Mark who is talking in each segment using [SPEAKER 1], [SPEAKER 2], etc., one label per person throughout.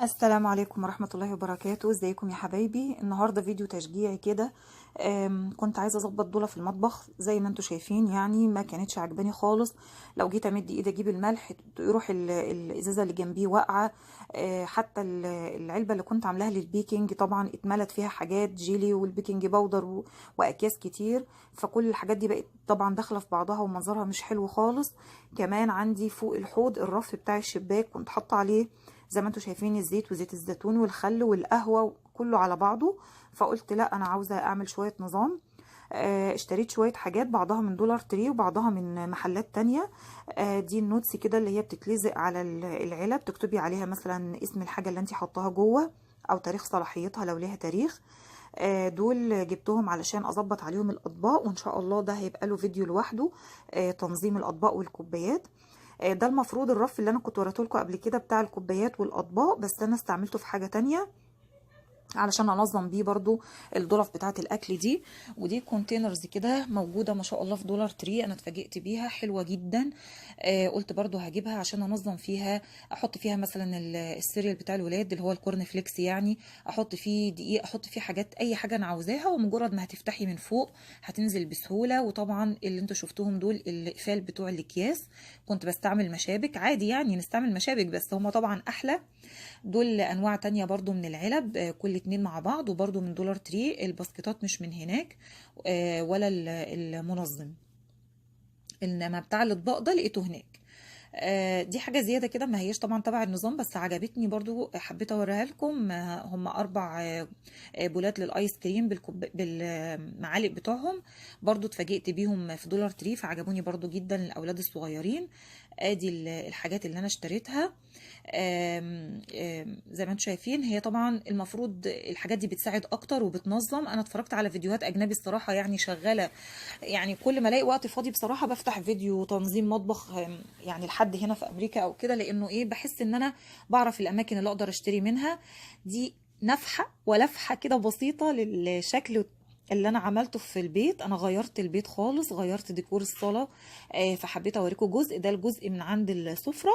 [SPEAKER 1] السلام عليكم ورحمة الله وبركاته. ازيكم يا حبايبي؟ النهاردة فيديو تشجيعي كده. كنت عايزة اظبط دولة في المطبخ زي ما انتوا شايفين، يعني ما كانتش عجباني خالص. لو جيت امد ايدي اجيب الملح يروح الازازة اللي جنبيه واقعة. حتى العلبة اللي كنت عاملاها للبيكنج طبعا اتملت فيها حاجات جيلي والبيكنج باودر واكياس كتير. فكل الحاجات دي بقت طبعا داخلة في بعضها ومنظرها مش حلو خالص. كمان عندي فوق الحوض الرف بتاع الشباك كنت حاطة عليه زي ما انتوا شايفين الزيت وزيت الزيتون والخل والقهوة كله على بعضه. فقلت لا، انا عاوزة اعمل شوية نظام. اشتريت شوية حاجات، بعضها من دولار تري وبعضها من محلات تانية. دي النوتس كده اللي هي بتتلزق على العلب، تكتبي عليها مثلا اسم الحاجة اللي انت حطاها جوه او تاريخ صلاحيتها لو ليها تاريخ. دول جبتهم علشان اظبط عليهم الاطباق، وان شاء الله ده هيبقى له فيديو لوحده. تنظيم الاطباق والكوبايات. ده المفروض الرف اللي انا كنت وريته لكم قبل كده بتاع الكوبايات والاطباق، بس انا استعملته في حاجة تانية علشان انظم بيه برضو الظرف بتاعه الاكل دي. ودي كونتينرز كده موجوده ما شاء الله في دولار تري، انا اتفاجئت بيها حلوه جدا. قلت برضو هجيبها عشان انظم فيها. احط فيها مثلا السيريال بتاع الولاد اللي هو الكورن فليكس، يعني احط فيه دقيق، احط فيه حاجات، اي حاجه انا عاوزاها، ومجرد ما هتفتحي من فوق هتنزل بسهوله. وطبعا اللي انتوا شفتوهم دول الاقفال بتوع الاكياس، كنت بستعمل مشابك عادي، يعني نستعمل مشابك بس هما طبعا احلى. دول انواع تانية برضو من العلب، كل اتنين مع بعض، وبرضو من دولار تري. الباسكتات مش من هناك ولا المنظم، انما بتاع الاطباق ده لقيته هناك. دي حاجة زيادة كده، ما هيش طبعا تبع النظام بس عجبتني برضو، حبيت اوريها لكم. هم 4 بولات للايس كريم بالمعالق بتوعهم. برضو اتفاجئت بيهم في دولار تري، فعجبوني برضو جدا للاولاد الصغيرين. ادي الحاجات اللي انا اشتريتها. زي ما انتم شايفين، هي طبعا المفروض الحاجات دي بتساعد اكتر وبتنظم. انا اتفرجت على فيديوهات اجنبي الصراحة، يعني شغالة، يعني كل ما الاقي وقت فاضي بصراحة بفتح فيديو تنظيم مطبخ، يعني لحد هنا في امريكا او كده، لانه ايه، بحس ان انا بعرف الاماكن اللي اقدر اشتري منها. دي نفحة ولفحة كده بسيطة للشكل اللي انا عملته في البيت. انا غيرت البيت خالص، غيرت ديكور الصالة. فحبيت اوريكم جزء، ده الجزء من عند السفرة.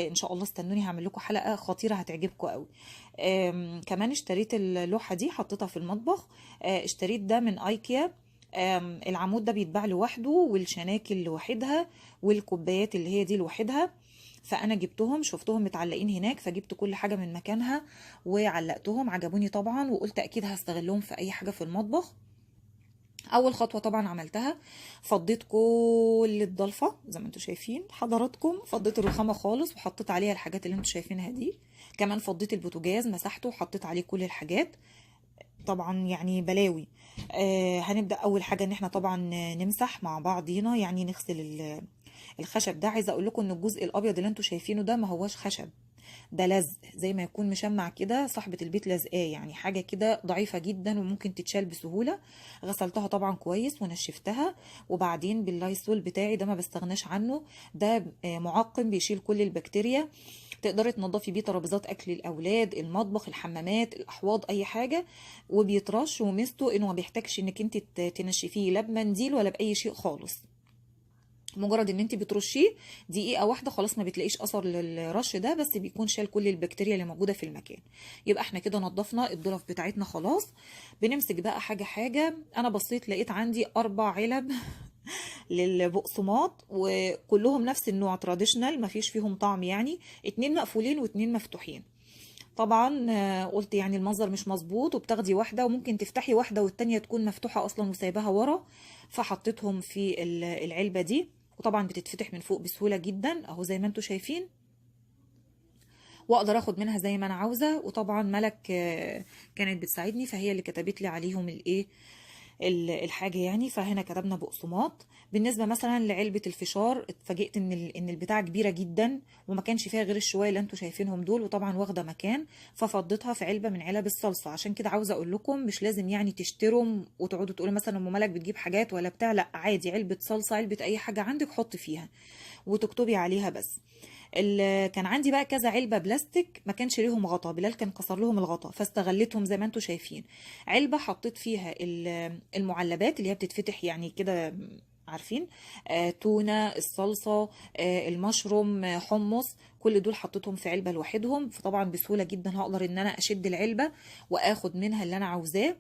[SPEAKER 1] ان شاء الله استنوني، هعمل لكم حلقة خطيرة هتعجبكم قوي. كمان اشتريت اللوحة دي حطيتها في المطبخ. اشتريت ده من ايكيا. العمود ده بيتباع لوحده، والشناكل لوحدها، والكوبايات اللي هي دي لوحدها. فانا جبتهم، شفتهم متعلقين هناك، فجبت كل حاجة من مكانها وعلقتهم. عجبوني طبعا، وقلت اكيد هستغلهم في اي حاجة في المطبخ. اول خطوة طبعا عملتها، فضيت كل الضلفة زي ما انتم شايفين حضراتكم، فضيت الرخامة خالص وحطيت عليها الحاجات اللي انتم شايفينها دي. كمان فضيت البوتاجاز، مسحته وحطيت عليه كل الحاجات. طبعا يعني بلاوي. هنبدأ أول حاجة إن احنا طبعا نمسح مع بعضينا، يعني نغسل الخشب ده. عايزة أقول لكم إن الجزء الأبيض اللي انتوا شايفينه ده ما هوش خشب، ده لزق، زي ما يكون مشمع كده، صاحبة البيت لزقاه، يعني حاجة كده ضعيفة جدا وممكن تتشال بسهولة. غسلتها طبعا كويس ونشفتها، وبعدين باللايسول بتاعي ده ما بستغناش عنه. ده معقم بيشيل كل البكتيريا. تقدري تنضفي بيه ترابيزات اكل الاولاد، المطبخ، الحمامات، الاحواض، اي حاجه. وبيترش، وميزته انه ما بيحتاجش انك انت تنشفيه لا بمنديل ولا باي شيء خالص. مجرد ان انت بترشيه دقيقه واحده خلاص، ما بتلاقيش اثر للرش ده، بس بيكون شال كل البكتيريا اللي موجوده في المكان. يبقى احنا كده نظفنا الظرف بتاعتنا خلاص. بنمسك بقى حاجه حاجه. انا بصيت لقيت عندي 4 علب للبقسماط، وكلهم نفس النوع تراديشنال، مفيش فيهم طعم، يعني 2 مقفولين و2 مفتوحين. طبعا قلت يعني المنظر مش مظبوط، وبتاخدي واحده وممكن تفتحي واحده والتانيه تكون مفتوحه اصلا وسايباها ورا. فحطيتهم في العلبه دي، وطبعا بتتفتح من فوق بسهوله جدا اهو زي ما انتم شايفين، واقدر اخد منها زي ما انا عاوزه. وطبعا ملك كانت بتساعدني، فهي اللي كتبت لي عليهم الايه، الحاجه يعني. فهنا كتبنا بقسماط. بالنسبه مثلا لعلبه الفشار، اتفاجئت ان البتاعه كبيره جدا، وما كانش فيها غير الشويه اللي انتوا شايفينهم دول، وطبعا واخده مكان. ففضيتها في علبه من علب الصلصه. عشان كده عاوزه اقول لكم مش لازم يعني تشتروا وتقعدوا تقولوا مثلا ام ملك بتجيب حاجات ولا بتاع، لا عادي، علبه صلصه، علبه اي حاجه عندك حط فيها وتكتبي عليها بس. كان عندي بقى كذا علبه بلاستيك ما كانش ليهم غطا، بلال كان كسر لهم الغطا فاستغلتهم زي ما انتم شايفين. علبه حطيت فيها المعلبات اللي هي بتتفتح يعني كده عارفين، تونه، الصلصه، المشروم، حمص، كل دول حطيتهم في علبه لوحدهم. فطبعا بسهوله جدا هقدر ان انا اشد العلبه واخد منها اللي انا عاوزاه.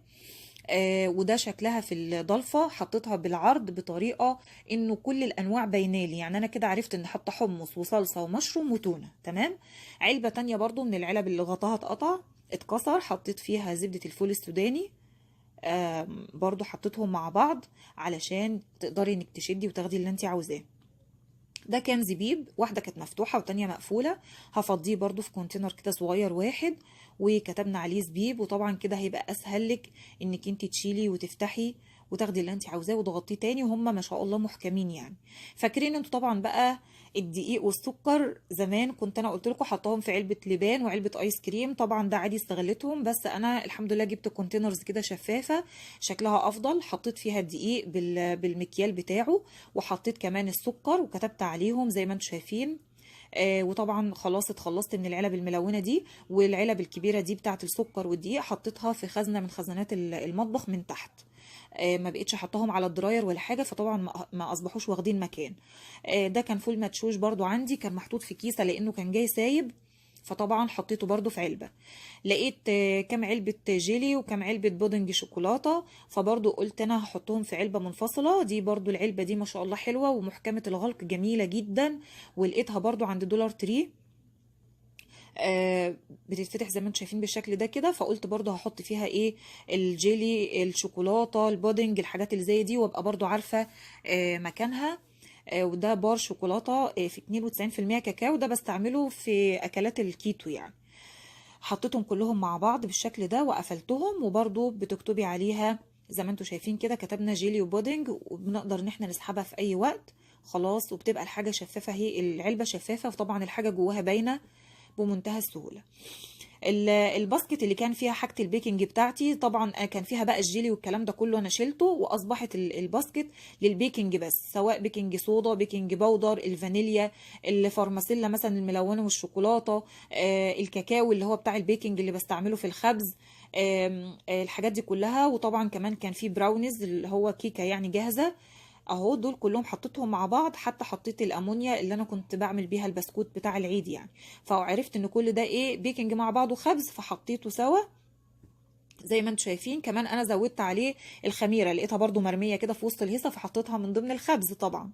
[SPEAKER 1] وده شكلها في الضلفة، حطيتها بالعرض بطريقة انه كل الانواع باينالي، يعني انا كده عرفت ان حاطه حمص وصلصة ومشروم وتونة. تمام. علبة تانية برضو من العلب اللي غطاها اتكسر، حطيت فيها زبدة الفول السوداني. برضو حطيتهم مع بعض علشان تقدري انك تشدي وتاخدي اللي انت عاوزاه. ده كان زبيب، واحدة كانت مفتوحة والتانية مقفولة. هفضيه برضو في كونتينر كده صغير واحد، وكتبنا عليه زبيب. وطبعا كده هيبقى اسهل لك انك انت تشيلي وتفتحي وتاخدي اللي انت عاوزاه وتغطيه تاني، وهم ما شاء الله محكمين يعني. فاكرين انتوا طبعا بقى الدقيق والسكر زمان كنت انا قلت لكم حطاهم في علبه لبان وعلبه ايس كريم، طبعا ده عادي استغلتهم، بس انا الحمد لله جبت كونتينرز كده شفافه شكلها افضل. حطيت فيها الدقيق بالمكيال بتاعه، وحطيت كمان السكر وكتبت عليهم زي ما انتم شايفين. وطبعا خلاص اتخلصت من العلب الملونه دي، والعلب الكبيره دي بتاعه السكر والدقيق حطيتها في خزنه من خزانات المطبخ من تحت. ما بقتش احطهم على الدراير ولا حاجه، فطبعا ما اصبحوش واخدين مكان. ده كان فول مدشوش برضو عندي، كان محطوط في كيسه لانه كان جاي سايب، فطبعا حطيته برضو في علبة. لقيت كام علبة جيلي وكام علبة بودنج شوكولاتة، فبرضو قلت انا هحطهم في علبة منفصلة. دي برضو العلبة دي ما شاء الله حلوة ومحكمة الغلق جميلة جدا، ولقيتها برضو عند دولار تري. بتتفتح زي ما انتم شايفين بالشكل ده كده. فقلت برضو هحط فيها ايه، الجيلي، الشوكولاتة، البودنج، الحاجات اللي زي دي، وابقى برضو عارفة مكانها. وده بار شوكولاتة في 92% كاكاو، ده بستعمله في اكلات الكيتو يعني. حطيتهم كلهم مع بعض بالشكل ده وقفلتهم، وبرضو بتكتبي عليها زي ما انتم شايفين كده، كتبنا جيلي وبودنج، وبنقدر ان احنا نسحبها في اي وقت خلاص، وبتبقى الحاجة شفافة، هي العلبة شفافة، وطبعا الحاجة جواها باينة بمنتهى السهولة. الباسكت اللي كان فيها حاجة البيكنج بتاعتي طبعا كان فيها بقى الجيلي والكلام ده كله، انا شلته واصبحت الباسكت للبيكنج بس، سواء بيكنج صودا، بيكنج باودر، الفانيليا، الفارماسيلا مثلا الملونه والشوكولاته، الكاكاو اللي هو بتاع البيكنج اللي بستعمله في الخبز، الحاجات دي كلها. وطبعا كمان كان في براونيز اللي هو كيكه يعني جاهزه اهو، دول كلهم حطيتهم مع بعض. حتى حطيت الامونيا اللي انا كنت بعمل بيها البسكوت بتاع العيد يعني، فعرفت ان كل ده ايه، بيكنج مع بعضه خبز، فحطيته سوا زي ما انتم شايفين. كمان انا زودت عليه الخميره، لقيتها برضو مرميه كده في وسط الهيصه فحطيتها من ضمن الخبز طبعا.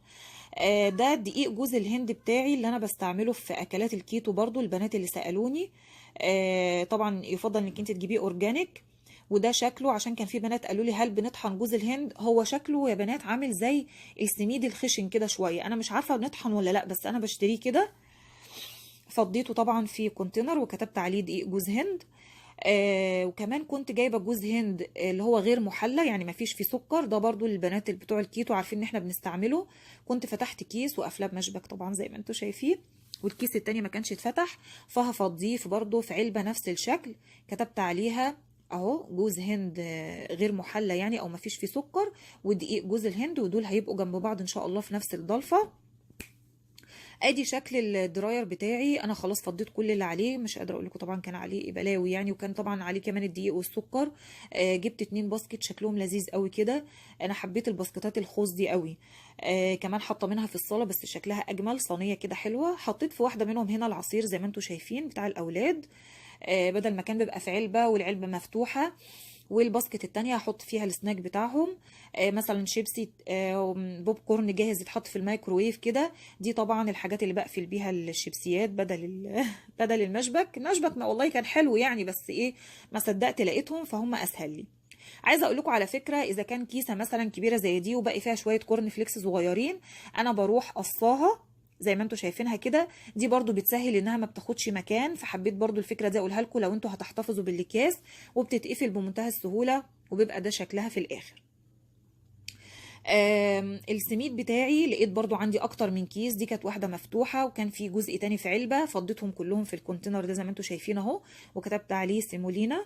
[SPEAKER 1] ده دقيق جوز الهند بتاعي اللي انا بستعمله في اكلات الكيتو برضو، البنات اللي سالوني. طبعا يفضل انك انت تجيبيه اورجانيك. وده شكله، عشان كان في بنات قالوا لي هل بنطحن جوز الهند، هو شكله يا بنات عامل زي السميد الخشن كده شويه، انا مش عارفه نطحن ولا لا، بس انا بشتريه كده. فضيته طبعا في كونتينر وكتبت عليه دقيق جوز هند. وكمان كنت جايبه جوز هند اللي هو غير محلى، يعني ما فيش فيه سكر، ده برضو البنات اللي بتوع الكيتو عارفين ان احنا بنستعمله. كنت فتحت كيس وقافلاه بمشبك طبعا زي ما انتم شايفين، والكيس التاني ما كانش اتفتح، فهفضيه في برضو في علبه نفس الشكل، كتبت عليها اهو جوز هند غير محلى يعني، او ما فيش فيه سكر، ودقيق جوز الهند، ودول هيبقوا جنب بعض ان شاء الله في نفس الضلفه. ادي شكل الدراير بتاعي، انا خلاص فضيت كل اللي عليه، مش قادره اقول لكم طبعا كان عليه بلاوي يعني، وكان طبعا عليه كمان الدقيق والسكر. جبت 2 باسكت شكلهم لذيذ قوي كده، انا حبيت الباسكتات الخوص دي قوي. كمان حاطه منها في الصاله بس شكلها اجمل، صينيه كده حلوه. حطيت في واحده منهم هنا العصير زي ما انتم شايفين بتاع الاولاد، بدل ما كان بيبقى في علبه والعلبه مفتوحه. والباسكت التانية هحط فيها السناك بتاعهم، مثلا شيبسي، بوب كورن جاهز يتحط في الميكروويف كده. دي طبعا الحاجات اللي بقفل بيها الشيبسيات بدل بدل المشبك والله كان حلو يعني، بس ايه، ما صدقت لقيتهم فهم اسهل لي. عايزه اقول لكم على فكره، اذا كان كيسه مثلا كبيره زي دي وباقي فيها شويه كورن فليكس صغيرين، انا بروح قصاها زي ما انتم شايفينها كده، دي برضو بتسهل انها ما بتاخدش مكان. فحبيت برضو الفكره دي اقولها لكم لو انتم هتحتفظوا بالاكياس، وبتتقفل بمنتهى السهوله، وبيبقى ده شكلها في الاخر. السميد بتاعي لقيت برضو عندي اكتر من كيس، دي كانت واحده مفتوحه وكان في جزء تاني في علبه، فضيتهم كلهم في الكونتينر ده زي ما انتم شايفين اهو، وكتبت عليه سيمولينا.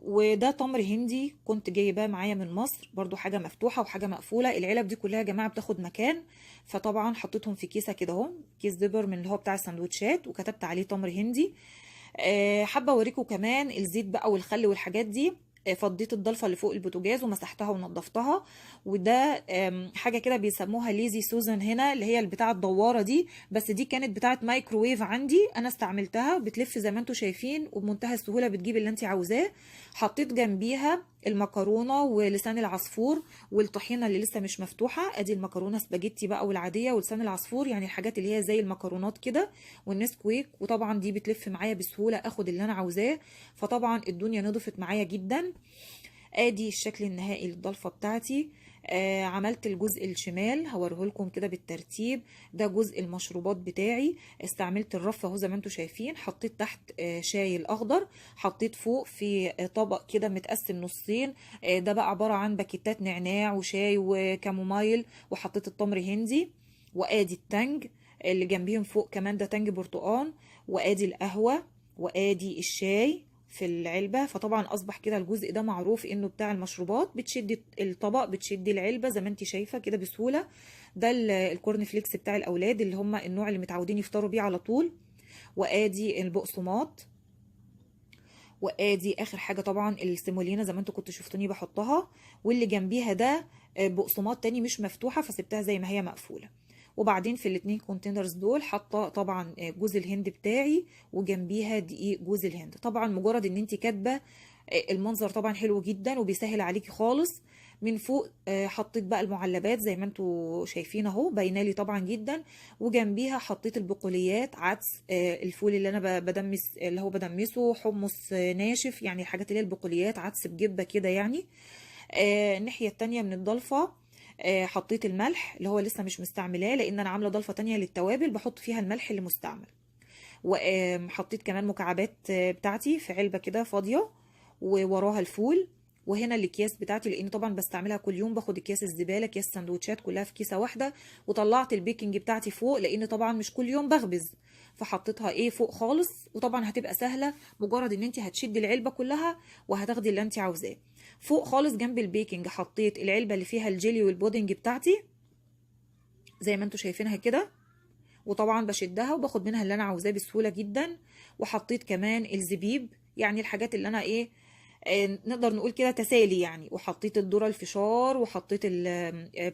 [SPEAKER 1] وده تمر هندي كنت جايباه معايا من مصر، برضو حاجه مفتوحه وحاجه مقفوله، العلب دي كلها يا جماعه بتاخد مكان، فطبعا حطيتهم في كيسه كده اهو، كيس دبر من اللي هو بتاع السندوتشات، وكتبت عليه تمر هندي. حابه اوريكم كمان الزيت بقى والخل والحاجات دي. فضيت الضلفه اللي فوق البوتاجاز ومسحتها ونضفتها. وده حاجه كده بيسموها ليزي سوزن هنا، اللي هي البتاعه الدواره دي، بس دي كانت بتاعه مايكروويف عندي انا استعملتها، بتلف زي ما انتم شايفين وبمنتهى السهوله بتجيب اللي انت عاوزاه. حطيت جنبيها المكرونه ولسان العصفور والطحينه اللي لسه مش مفتوحه. ادي المكرونه سباجيتي بقى والعاديه ولسان العصفور، يعني الحاجات اللي هي زي المكرونات كده، والنسكويك. وطبعا دي بتلف معايا بسهوله، اخد اللي انا عاوزاه. فطبعا الدنيا نضفت معايا جدا. ادي الشكل النهائي للضلفه بتاعتي. عملت الجزء الشمال هوريه لكم كده بالترتيب. ده جزء المشروبات بتاعي. استعملت الرف اهو زي ما انتم شايفين. حطيت تحت شاي الاخضر، حطيت فوق في طبق كده متقسم نصين. ده بقى عباره عن باكيتات نعناع وشاي وكامومايل، وحطيت التمر هندي. وادي التانج اللي جنبيهم فوق كمان، ده تانج برتقان. وادي القهوه، وادي الشاي في العلبة. فطبعا اصبح كده الجزء ده معروف انه بتاع المشروبات. بتشدي الطبق، بتشدي العلبة زي ما انت شايفة كده بسهولة. ده الكورن فليكس بتاع الاولاد اللي هم النوع اللي متعودين يفطروا بيه على طول. وادي البقسماط. وادي اخر حاجة طبعا السيمولينا زي ما انتوا كنتوا شفتوني بحطها. واللي جنبيها ده بقسماط تاني مش مفتوحة، فسبتها زي ما هي مقفولة. وبعدين في الاتنين كونتينرز دول حاطه طبعا جوز الهند بتاعي، وجنبيها دقيق جوز الهند. طبعا مجرد ان انت كاتبه المنظر طبعا حلو جدا وبيسهل عليكي خالص. من فوق حطيت بقى المعلبات زي ما انتوا شايفين اهو، باينالي طبعا جدا. وجنبيها حطيت البقوليات، عدس، الفول اللي انا بدمس اللي هو بدمسه، حمص ناشف، يعني الحاجات اللي هي البقوليات، عدس بجبه كده يعني. الناحيه التانيه من الضلفه حطيت الملح اللي هو لسه مش مستعملاه، لان انا عامله ضلفه تانية للتوابل بحط فيها الملح اللي مستعمل. وحطيت كمان مكعبات بتاعتي في علبه كده فاضيه، ووراها الفول. وهنا الاكياس بتاعتي، لان طبعا بستعملها كل يوم، باخد اكياس الزباله، اكياس سندوتشات كلها في كيسه واحده. وطلعت البيكنج بتاعتي فوق، لان طبعا مش كل يوم بخبز، فحطيتها فوق خالص. وطبعا هتبقى سهله، مجرد ان انت هتشدي العلبه كلها وهتاخدي اللي انت عاوزاه. فوق خالص جنب البيكنج حطيت العلبه اللي فيها الجيلي والبودنج بتاعتي زي ما انتوا شايفينها كده. وطبعا بشدها وباخد منها اللي انا عاوزاه بسهوله جدا. وحطيت كمان الزبيب، يعني الحاجات اللي انا نقدر نقول كده تسالي يعني. وحطيت الذره الفشار، وحطيت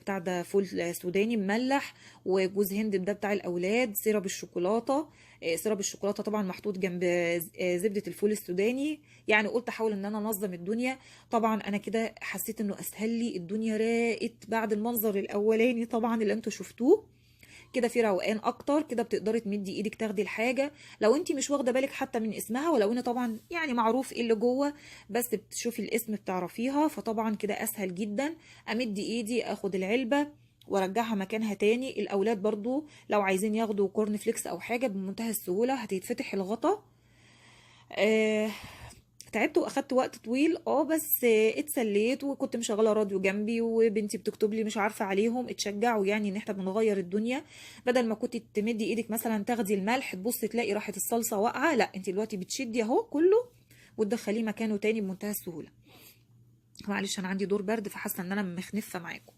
[SPEAKER 1] بتاع ده فول سوداني مملح، وجوز هند ده بتاع الاولاد، سيرب الشوكولاته. سيرب الشوكولاته طبعا محطوط جنب زبده الفول السوداني. يعني قلت احاول ان انا انظم الدنيا. طبعا انا كده حسيت انه اسهل لي الدنيا، راقت بعد المنظر الاولاني طبعا اللي انتوا شفتوه. كده في روقان اكتر، كده بتقدري تمدي ايدك تاخدي الحاجه لو انت مش واخده بالك حتى من اسمها، ولو ان طبعا يعني معروف ايه اللي جوه، بس بتشوفي الاسم بتعرفيها. فطبعا كده اسهل جدا. امد ايدي اخد العلبه وارجعها مكانها تاني. الاولاد برضو لو عايزين ياخدوا كورن فليكس او حاجه بمنتهى السهوله هتتفتح الغطا. آه تعبت واخدت وقت طويل بس اتسليت، وكنت مشغله راديو جنبي وبنتي بتكتب لي مش عارفه عليهم اتشجعوا يعني ان احنا بنغير الدنيا. بدل ما كنت تمدي ايدك مثلا تاخدي الملح تبصي تلاقي راحت الصلصه واقعه، لا انت دلوقتي بتشدي اهو كله وتدخليه مكانه تاني بمنتهى السهوله. معلش انا عندي دور برد فحاسه ان انا مخنفه معاكم.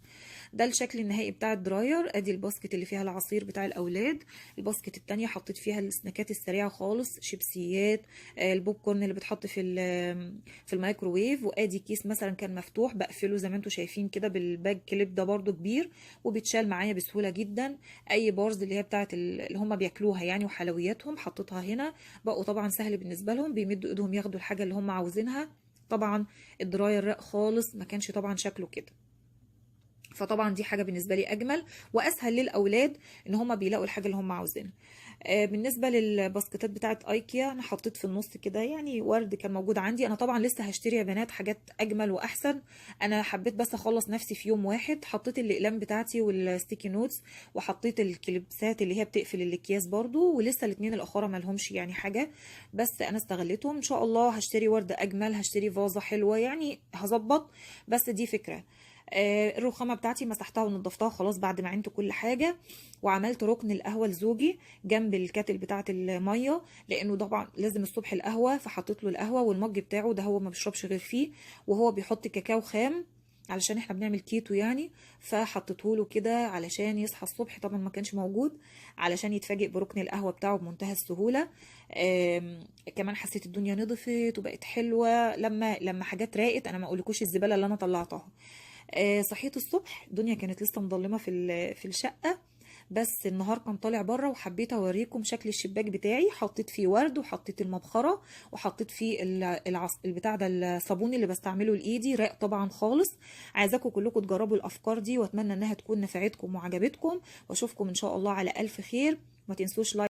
[SPEAKER 1] ده الشكل النهائي بتاع الدراير. ادي الباسكت اللي فيها العصير بتاع الاولاد. الباسكت التانية حطيت فيها السناكات السريعه خالص، شيبسيات، البوب كورن اللي بتحط في الميكروويف. وادي كيس مثلا كان مفتوح بقفله زي ما انتم شايفين كده بالباج كليب، ده برده كبير وبيتشال معايا بسهوله جدا. اي بارز اللي هي بتاعت اللي هم بياكلوها يعني وحلوياتهم حطيتها هنا. بقوا طبعا سهل بالنسبه لهم، بيمدوا ايدهم ياخدوا الحاجه اللي هم عاوزينها. طبعا الدراير راق خالص، ما كانش طبعا شكله كده. فطبعا دي حاجه بالنسبه لي اجمل واسهل للاولاد ان هم بيلاقوا الحاجه اللي هم عاوزينها. بالنسبه للباسكتات بتاعت ايكيا انا حطيت في النص كده يعني ورد كان موجود عندي. انا طبعا لسه هشتري يا بنات حاجات اجمل واحسن، انا حبيت بس اخلص نفسي في يوم واحد. حطيت الاقلام بتاعتي والستيكي نوتس، وحطيت الكليبسات اللي هي بتقفل الاكياس برضو، ولسه الاثنين الاخرى ما لهمش يعني حاجه، بس انا استغلتهم. ان شاء الله هشتري ورده اجمل، هشتري فازه حلوه يعني هظبط. بس دي فكره. الرخامه بتاعتي مسحتها ونضفتها خلاص بعد ما عينت كل حاجه. وعملت ركن القهوه لزوجي جنب الكاتل بتاعه الميه، لانه طبعا لازم الصبح القهوه، فحطيت له القهوه والمج بتاعه ده هو ما بيشربش غير فيه، وهو بيحط كاكاو خام علشان احنا بنعمل كيتو يعني، فحطيته له كده علشان يصحى الصبح. طبعا ما كانش موجود، علشان يتفاجئ بركن القهوه بتاعه بمنتهى السهوله. كمان حسيت الدنيا نضفت وبقت حلوه لما حاجات راقت. انا ما اقولكوش الزباله اللي انا طلعتها. صحيت الصبح الدنيا كانت لسه مظلمه في الشقه، بس النهار كان طالع بره، وحبيت اوريكم شكل الشباك بتاعي. حطيت فيه ورد، وحطيت المبخره، وحطيت فيه البتاع ده، الصابون اللي بستعمله لايدي، رايق طبعا خالص. عايزاكم كلكم تجربوا الافكار دي، واتمنى انها تكون نفعتكم وعجبتكم، واشوفكم ان شاء الله على الف خير. ما تنسوش لايك